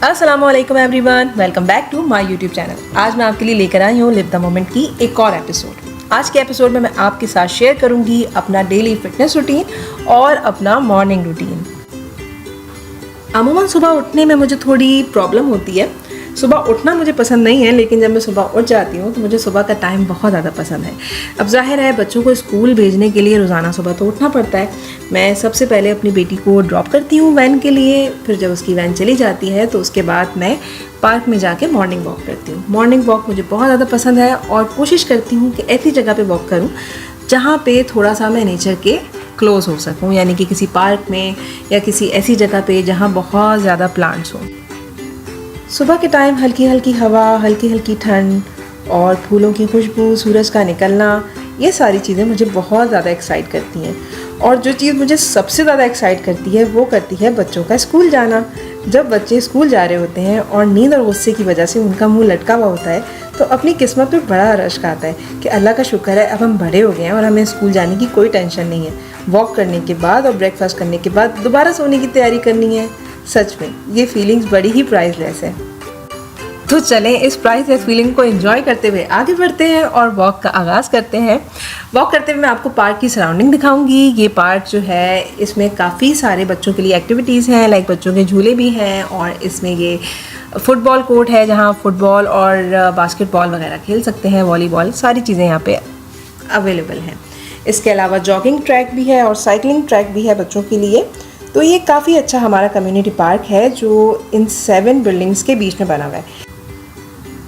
अस्सलामुअलैकुम everyone, welcome back to my YouTube channel. आज मैं आपके लिए लेकर आई हूँ लिव द मोमेंट की एक और एपिसोड। आज के एपिसोड में मैं आपके साथ शेयर करूँगी अपना डेली फिटनेस रूटीन और अपना मॉर्निंग रूटीन। अमूमन सुबह उठने में मुझे थोड़ी प्रॉब्लम होती है। सुबह उठना मुझे पसंद नहीं है, लेकिन जब मैं सुबह उठ जाती हूँ तो मुझे सुबह का टाइम बहुत ज़्यादा पसंद है। अब जाहिर है बच्चों को स्कूल भेजने के लिए रोज़ाना सुबह तो उठना पड़ता है। मैं सबसे पहले अपनी बेटी को ड्रॉप करती हूँ वैन के लिए, फिर जब उसकी वैन चली जाती है तो उसके बाद मैं पार्क में जाके मॉर्निंग वॉक करती हूँ। मॉर्निंग वॉक मुझे बहुत ज़्यादा पसंद है और कोशिश करती हूँ कि ऐसी जगह पर वॉक करूँ जहाँ पे थोड़ा सा मैं नेचर के क्लोज़ हो सकूँ, यानी कि किसी पार्क में या किसी ऐसी जगह पे जहाँ बहुत ज़्यादा प्लांट्स हों। सुबह के टाइम हल्की हल्की हवा, हल्की हल्की ठंड और फूलों की खुशबू, सूरज का निकलना, ये सारी चीज़ें मुझे बहुत ज़्यादा एक्साइट करती हैं। और जो चीज़ मुझे सबसे ज़्यादा एक्साइट करती है वो करती है बच्चों का स्कूल जाना। जब बच्चे स्कूल जा रहे होते हैं और नींद और गुस्से की वजह से उनका मुंह लटका हुआ होता है तो अपनी किस्मत पे बड़ा रश्क आता है कि अल्लाह का शुक्र है अब हम बड़े हो गए हैं और हमें स्कूल जाने की कोई टेंशन नहीं है। वॉक करने के बाद और ब्रेकफास्ट करने के बाद दोबारा सोने की तैयारी करनी है। सच में ये फीलिंग्स बड़ी ही प्राइसलेस है। तो चलें इस प्राइसलेस फीलिंग को एंजॉय करते हुए आगे बढ़ते हैं और वॉक का आगाज़ करते हैं। वॉक करते हुए मैं आपको पार्क की सराउंडिंग दिखाऊंगी। ये पार्क जो है इसमें काफ़ी सारे बच्चों के लिए एक्टिविटीज़ हैं, लाइक बच्चों के झूले भी हैं और इसमें ये फुटबॉल कोर्ट है जहाँ फुटबॉल और बास्केटबॉल वगैरह खेल सकते हैं, वॉलीबॉल, सारी चीज़ें यहाँ पे अवेलेबल हैं। इसके अलावा जॉगिंग ट्रैक भी है और साइकिलिंग ट्रैक भी है बच्चों के लिए। तो ये काफ़ी अच्छा हमारा कम्युनिटी पार्क है जो इन 7 बिल्डिंग्स के बीच में बना हुआ है।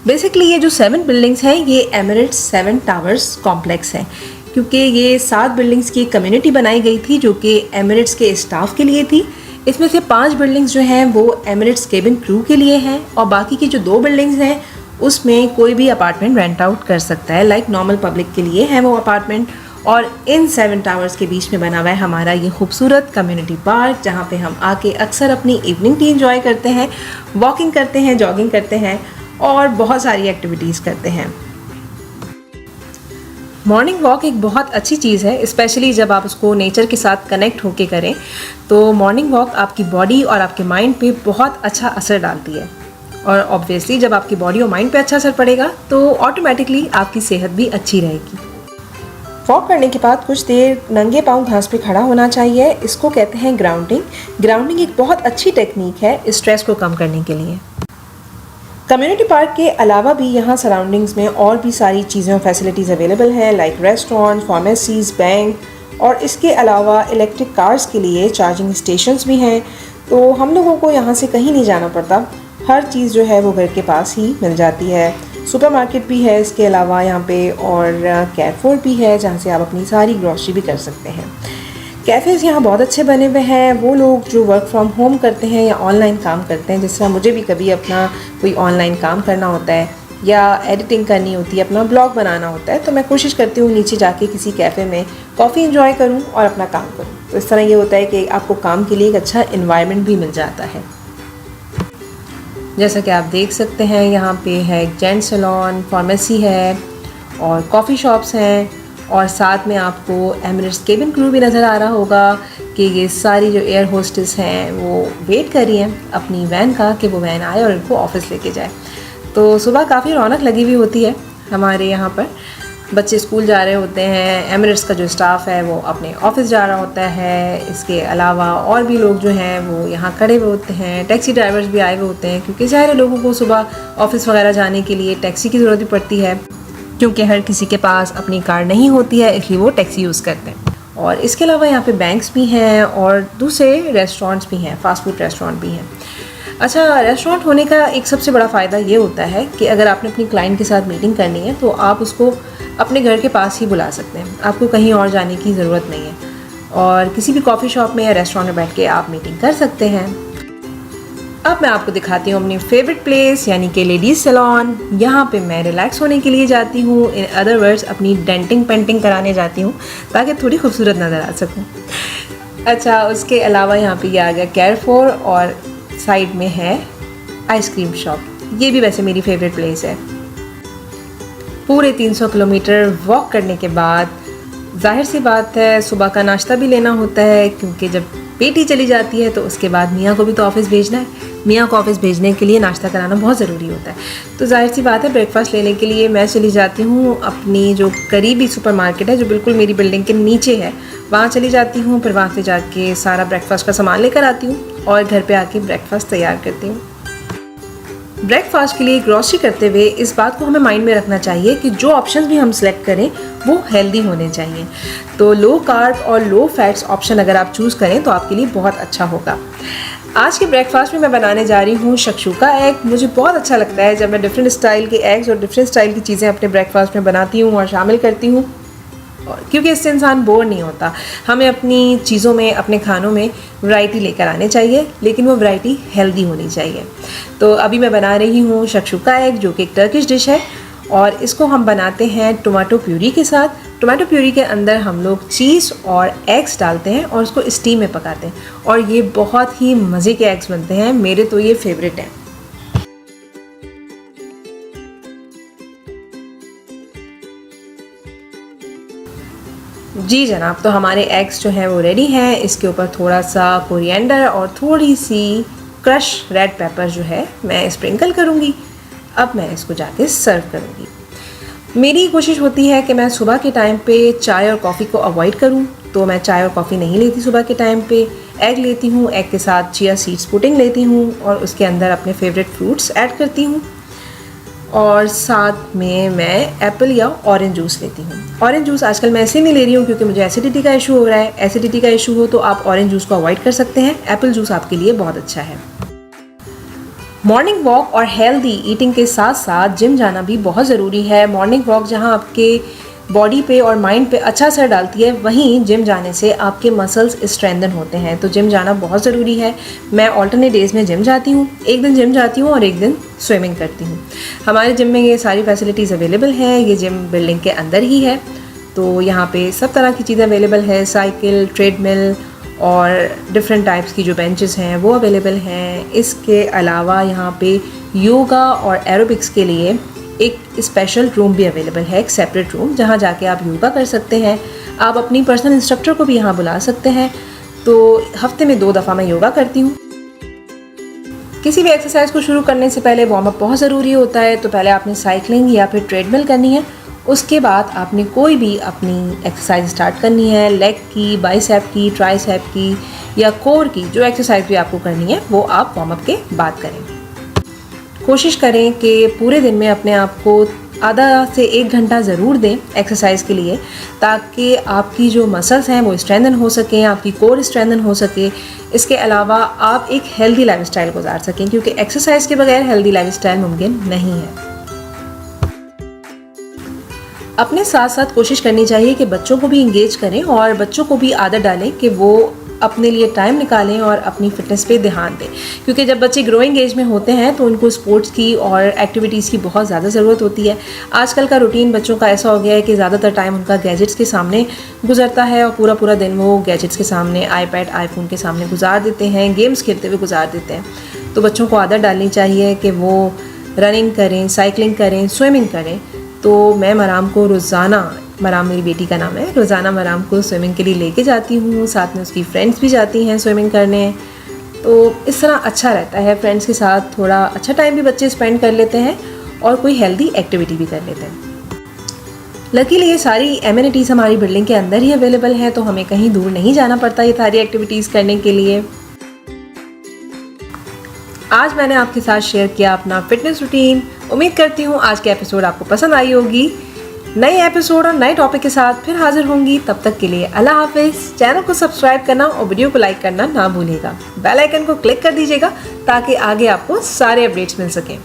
बेसिकली ये जो 7 बिल्डिंग्स हैं ये एमिरेट्स 7 टावर्स कॉम्प्लेक्स हैं, क्योंकि ये 7 बिल्डिंग्स की कम्युनिटी बनाई गई थी जो कि एमिरेट्स के स्टाफ के लिए थी। इसमें से 5 बिल्डिंग्स जो हैं वो एमिरेट्स केबिन क्रू के लिए हैं और बाकी की जो 2 बिल्डिंग्स हैं उसमें कोई भी अपार्टमेंट रेंट आउट कर सकता है, लाइक नॉर्मल पब्लिक के लिए है वो अपार्टमेंट। और इन 7 टावर्स के बीच में बना हुआ है हमारा ये खूबसूरत कम्युनिटी पार्क, जहाँ पे हम आके अक्सर अपनी इवनिंग टी एंजॉय करते हैं, वॉकिंग करते हैं, जॉगिंग करते हैं और बहुत सारी एक्टिविटीज़ करते हैं। मॉर्निंग वॉक एक बहुत अच्छी चीज़ है, स्पेशली जब आप उसको नेचर के साथ कनेक्ट होके करें तो मॉर्निंग वॉक आपकी बॉडी और आपके माइंड पे बहुत अच्छा असर डालती है। और ऑब्वियसली जब आपकी बॉडी और माइंड पे अच्छा असर पड़ेगा तो ऑटोमेटिकली आपकी सेहत भी अच्छी रहेगी। वॉक करने के बाद कुछ देर नंगे पांव घास पे खड़ा होना चाहिए। इसको कहते हैं ग्राउंडिंग। ग्राउंडिंग एक बहुत अच्छी टेक्निक है स्ट्रेस को कम करने के लिए। कम्युनिटी पार्क के अलावा भी यहाँ सराउंडिंग्स में और भी सारी चीज़ें और फैसिलिटीज़ अवेलेबल हैं, लाइक रेस्टोरेंट, फार्मेसीज़, बैंक और इसके अलावा इलेक्ट्रिक कार्स के लिए चार्जिंग स्टेशंस भी हैं। तो हम लोगों को यहाँ से कहीं नहीं जाना पड़ता, हर चीज़ जो है वो घर के पास ही मिल जाती है। सुपरमार्केट भी है इसके अलावा यहाँ पे और कैरफोर भी है जहाँ से आप अपनी सारी ग्रॉसरी भी कर सकते हैं। कैफ़ेज़ यहाँ बहुत अच्छे बने हुए हैं। वो लोग जो वर्क फ्रॉम होम करते हैं या ऑनलाइन काम करते हैं, जिस तरह मुझे भी कभी अपना कोई ऑनलाइन काम करना होता है या एडिटिंग करनी होती है, अपना ब्लॉग बनाना होता है, तो मैं कोशिश करती हूँ नीचे जाके किसी कैफ़े में कॉफ़ी एंजॉय करूँ और अपना काम करूँ। तो इस तरह ये होता है कि आपको काम के लिए एक अच्छा इन्वायरमेंट भी मिल जाता है। जैसा कि आप देख सकते हैं यहाँ पे है एक जेंट सैलून, फार्मेसी है और कॉफ़ी शॉप्स हैं और साथ में आपको एमिरेट्स केबिन क्रू भी नज़र आ रहा होगा कि ये सारी जो एयर होस्टेस हैं वो वेट कर रही हैं अपनी वैन का कि वो वैन आए और इनको ऑफ़िस लेके जाए। तो सुबह काफ़ी रौनक लगी हुई होती है हमारे यहाँ पर। बच्चे स्कूल जा रहे होते हैं, एमिरेट्स का जो स्टाफ है वो अपने ऑफ़िस जा रहा होता है। इसके अलावा और भी लोग जो हैं वो यहाँ खड़े हुए होते हैं। टैक्सी ड्राइवर्स भी आए हुए होते हैं क्योंकि सारे लोगों को सुबह ऑफ़िस वगैरह जाने के लिए टैक्सी की ज़रूरत भी पड़ती है, क्योंकि हर किसी के पास अपनी कार नहीं होती है, इसलिए वो टैक्सी यूज़ करते हैं। और इसके अलावा यहाँ पे बैंक्स भी हैं और दूसरे रेस्टोरेंट्स भी हैं, फ़ास्ट फूड रेस्टोरेंट भी हैं। अच्छा, रेस्टोरेंट होने का एक सबसे बड़ा फ़ायदा ये होता है कि अगर आपने अपनी क्लाइंट के साथ मीटिंग करनी है तो आप उसको अपने घर के पास ही बुला सकते हैं, आपको कहीं और जाने की ज़रूरत नहीं है और किसी भी कॉफ़ी शॉप में या रेस्टोरेंट में बैठ के आप मीटिंग कर सकते हैं। अब मैं आपको दिखाती हूँ अपनी फेवरेट प्लेस यानी कि लेडीज़ सैलून। यहाँ पे मैं रिलैक्स होने के लिए जाती हूँ, इन अदर वर्ड्स अपनी डेंटिंग पेंटिंग कराने जाती हूँ ताकि थोड़ी खूबसूरत नज़र आ सकूँ। अच्छा, उसके अलावा यहाँ पे ये आ गया कैरफोर और साइड में है आइसक्रीम शॉप। ये भी वैसे मेरी फेवरेट प्लेस है। पूरे 300 किलोमीटर वॉक करने के बाद जाहिर सी बात है सुबह का नाश्ता भी लेना होता है, क्योंकि जब बेटी चली जाती है तो उसके बाद मियाँ को भी तो ऑफिस भेजना है। मियाँ को ऑफिस भेजने के लिए नाश्ता कराना बहुत ज़रूरी होता है। तो जाहिर सी बात है ब्रेकफास्ट लेने के लिए मैं चली जाती हूँ अपनी जो करीबी सुपरमार्केट है जो बिल्कुल मेरी बिल्डिंग के नीचे है, वहाँ चली जाती हूँ। फिर वहाँ से जाके सारा ब्रेकफास्ट का सामान लेकर आती हूँ और घर पे आके ब्रेकफास्ट तैयार करती हूँ। ब्रेकफास्ट के लिए ग्रॉसरी करते हुए इस बात को हमें माइंड में रखना चाहिए कि जो ऑप्शंस भी हम सेलेक्ट करें वो हेल्दी होने चाहिए। तो लो कार्ब और लो फैट्स ऑप्शन अगर आप चूज़ करें तो आपके लिए बहुत अच्छा होगा। आज के ब्रेकफास्ट में मैं बनाने जा रही हूँ शक्शुका एग। मुझे बहुत अच्छा लगता है जब मैं डिफरेंट स्टाइल के एग्स और डिफरेंट स्टाइल की चीज़ें अपने ब्रेकफास्ट में बनाती हूँ और शामिल करती हूँ, क्योंकि इससे इंसान बोर नहीं होता। हमें अपनी चीज़ों में, अपने खानों में वैरायटी लेकर आने चाहिए, लेकिन वो वैरायटी हेल्दी होनी चाहिए। तो अभी मैं बना रही हूँ शक्शुका एग, जो कि एक टर्किश डिश है और इसको हम बनाते हैं टोमेटो प्यूरी के साथ। टोमेटो प्यूरी के अंदर हम लोग चीज़ और एग्स डालते हैं और उसको स्टीम में पकाते हैं और ये बहुत ही मज़े के एग्स बनते हैं। मेरे तो ये फेवरेट हैं। जी जनाब, तो हमारे एग्स जो हैं वो रेडी हैं। इसके ऊपर थोड़ा सा कोरिएंडर और थोड़ी सी क्रश रेड पेपर जो है मैं स्प्रिंकल करूँगी। अब मैं इसको जाके सर्व करूँगी। मेरी कोशिश होती है कि मैं सुबह के टाइम पे चाय और कॉफ़ी को अवॉइड करूँ, तो मैं चाय और कॉफ़ी नहीं लेती सुबह के टाइम पे। एग लेती हूँ, एग के साथ चिया सीड्स पुडिंग लेती हूँ और उसके अंदर अपने फेवरेट फ्रूट्स ऐड करती हूँ और साथ में मैं एप्पल या ऑरेंज जूस लेती हूँ। ऑरेंज जूस आजकल मैं ऐसे नहीं ले रही हूँ क्योंकि मुझे एसिडिटी का इशू हो रहा है। एसिडिटी का इशू हो तो आप ऑरेंज जूस को अवॉइड कर सकते हैं। एप्पल जूस आपके लिए बहुत अच्छा है। मॉर्निंग वॉक और हेल्दी ईटिंग के साथ साथ जिम जाना भी बहुत ज़रूरी है। मॉर्निंग वॉक जहाँ आपके बॉडी पे और माइंड पे अच्छा असर डालती है, वहीं जिम जाने से आपके मसल्स स्ट्रेंथन होते हैं। तो जिम जाना बहुत ज़रूरी है। मैं ऑल्टरनेट डेज़ में जिम जाती हूँ, एक दिन जिम जाती हूँ और एक दिन स्विमिंग करती हूँ। हमारे जिम में ये सारी फैसिलिटीज़ अवेलेबल है। ये जिम बिल्डिंग के अंदर ही है, तो यहाँ पे सब तरह की चीज़ें अवेलेबल है। साइकिल, ट्रेडमिल और डिफरेंट टाइप्स की जो बेंचेस हैं वो अवेलेबल हैं। इसके अलावा यहाँ पे योगा और एरोबिक्स के लिए एक स्पेशल रूम भी अवेलेबल है, एक सेपरेट रूम, जहाँ जाके आप योगा कर सकते हैं। आप अपनी पर्सनल इंस्ट्रक्टर को भी यहाँ बुला सकते हैं। तो हफ्ते में 2 दफ़ा मैं योगा करती हूँ। किसी भी एक्सरसाइज को शुरू करने से पहले वार्म अप बहुत ज़रूरी होता है। तो पहले आपने साइकिलिंग या फिर ट्रेडमिल करनी है, उसके बाद आपने कोई भी अपनी एक्सरसाइज स्टार्ट करनी है। लेग की, बाइसेप की, ट्राइसेप की या कोर की, जो एक्सरसाइज भी आपको करनी है वो आप वार्म अप के बाद करें। कोशिश करें कि पूरे दिन में अपने आप को आधा से 1 घंटा ज़रूर दें एक्सरसाइज के लिए, ताकि आपकी जो मसल्स हैं वो स्ट्रेंथन हो सकें, आपकी कोर स्ट्रेंथन हो सके। इसके अलावा आप एक हेल्दी लाइफस्टाइल गुजार सकें, क्योंकि एक्सरसाइज के बगैर हेल्दी लाइफस्टाइल मुमकिन नहीं है। अपने साथ साथ कोशिश करनी चाहिए कि बच्चों को भी इंगेज करें और बच्चों को भी आदत डालें कि वो अपने लिए टाइम निकालें और अपनी फ़िटनेस पे ध्यान दें, क्योंकि जब बच्चे ग्रोइंग एज में होते हैं तो उनको स्पोर्ट्स की और एक्टिविटीज़ की बहुत ज़्यादा ज़रूरत होती है। आजकल का रूटीन बच्चों का ऐसा हो गया है कि ज़्यादातर टाइम उनका गैजेट्स के सामने गुजरता है और पूरा पूरा दिन वो गैजेट्स के सामने, आईपैड, आईफोन के सामने गुजार देते हैं, गेम्स खेलते हुए गुजार देते हैं। तो बच्चों को आदत डालनी चाहिए कि वो रनिंग करें, साइकिलिंग करें, स्विमिंग करें। तो मैं मराम को रोज़ाना, मराम मेरी बेटी का नाम है, रोज़ाना मराम को स्विमिंग के लिए लेके जाती हूँ। साथ में उसकी फ्रेंड्स भी जाती हैं स्विमिंग करने। तो इस तरह अच्छा रहता है, फ्रेंड्स के साथ थोड़ा अच्छा टाइम भी बच्चे स्पेंड कर लेते हैं और कोई हेल्दी एक्टिविटी भी कर लेते हैं। लकीली ये सारी एमिनिटीज़ हमारी बिल्डिंग के अंदर ही अवेलेबल हैं, तो हमें कहीं दूर नहीं जाना पड़ता ये सारी एक्टिविटीज़ करने के लिए। आज मैंने आपके साथ शेयर किया अपना फिटनेस रूटीन। उम्मीद करती हूँ आज के एपिसोड आपको पसंद आई होगी। नए एपिसोड और नए टॉपिक के साथ फिर हाजिर होंगी। तब तक के लिए अल्लाह हाफिज़। चैनल को सब्सक्राइब करना और वीडियो को लाइक करना ना भूलिएगा। बेल आइकन को क्लिक कर दीजिएगा ताकि आगे आपको सारे अपडेट्स मिल सकें।